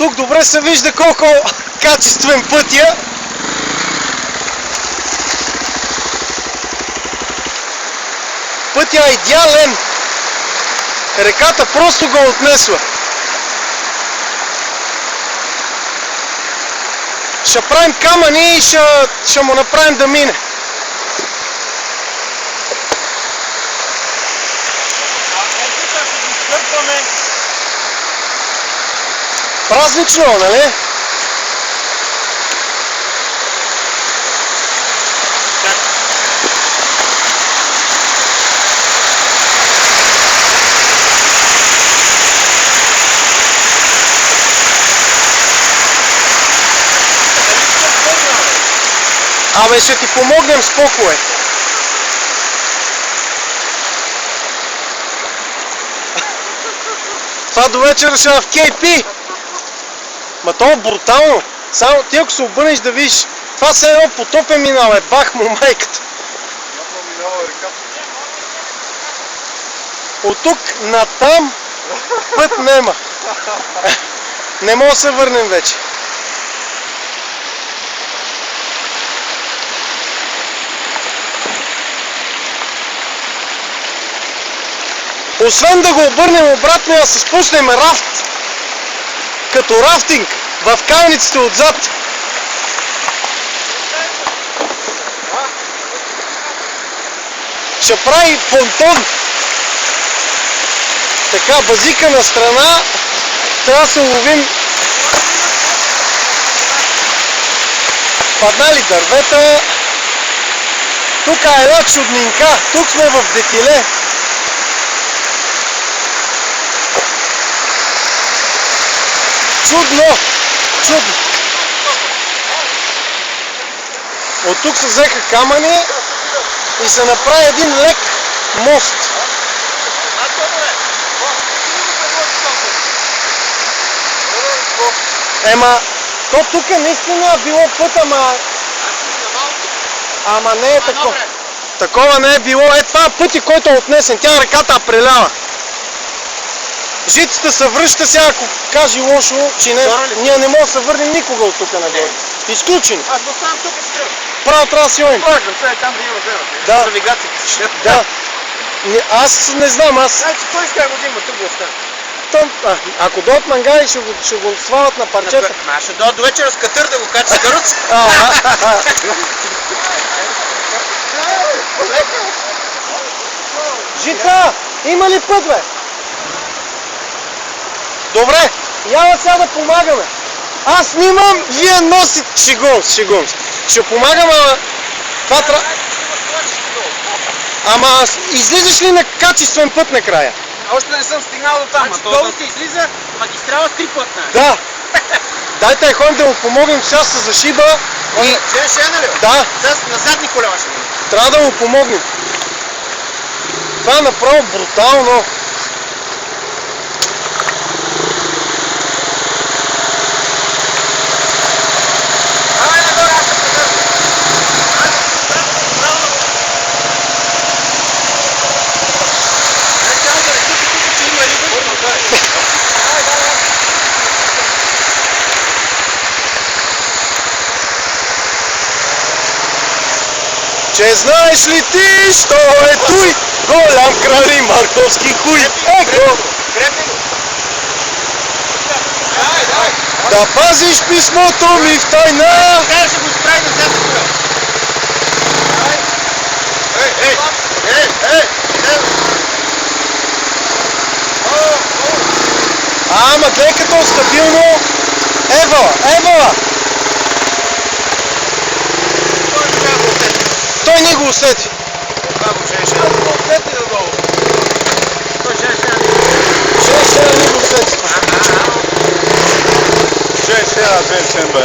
тук добре се вижда колко качествен пътя. Пътя е идеален. Реката просто го отнесла. Ще правим камъни и ще му направим да мине. Празнично, нали? Абе, ще ти помогнем, спокой. Това до вечера ще е в KP. Ма то е брутално. Само ти ако се обърнеш да видиш, това се едно потоп е минал, бах му майката. От тук натам път нема. Не мога да се върнем вече. Освен да го обърнем обратно, да се спуснем рафт, като рафтинг в калниците отзад. Ще прави понтон. Така, базика на страна, трябва да се ловим. Паднали дървета. Тук е една чуднинка, тук сме в дефиле. Чудно! Чудно! От тук се взеха камъни и се направи един лек мост. Ема, то тук наистина било път, ама не е такова. Такова не е било. Е, това е пътя, който е отнесен. Тя реката прелява. Жицата се връща, сега ако каже лошо, че не, ние не можем да се върнем никога от тук нагоре. Изключено. Аз оставам тук и стрел. Право трябва да си ходим. Пъргам, сега там да има вземат. Да. Навигацията си ще. Да. Аз не знам, аз... Значи кой иска го взима, тук го оставя. Ако дойдат мангали, ще го свалят на парчета. Ще дойдат до вечера с катър да го качи с каруца. Жица, има ли път, бе? Добре, яла сега да помагаме. Аз снимам, вие носите... Шегувам се. Ще помагам, ама... Това трябва... Ама излизаш ли на качествен път накрая? Още не съм стигнал до там. Долу се излиза магистрала с 3-пътна. Да. Дайте да ходим да му помогнем, сега се зашиба. Ще е, нали? Да. На задни колела ще бъде. Трябва да му помогнем. Това е направо брутално. Че знаеш ли ти, що е той голям крали мартовски хуй? Еко! Да пазиш писмото ми в тайна! Сега ще го изправи на тази коля. Ама гледай като стабилно! Евала! Той не го усети. Ще го усети надолу. Той ще не го усети. Ще да взем бе.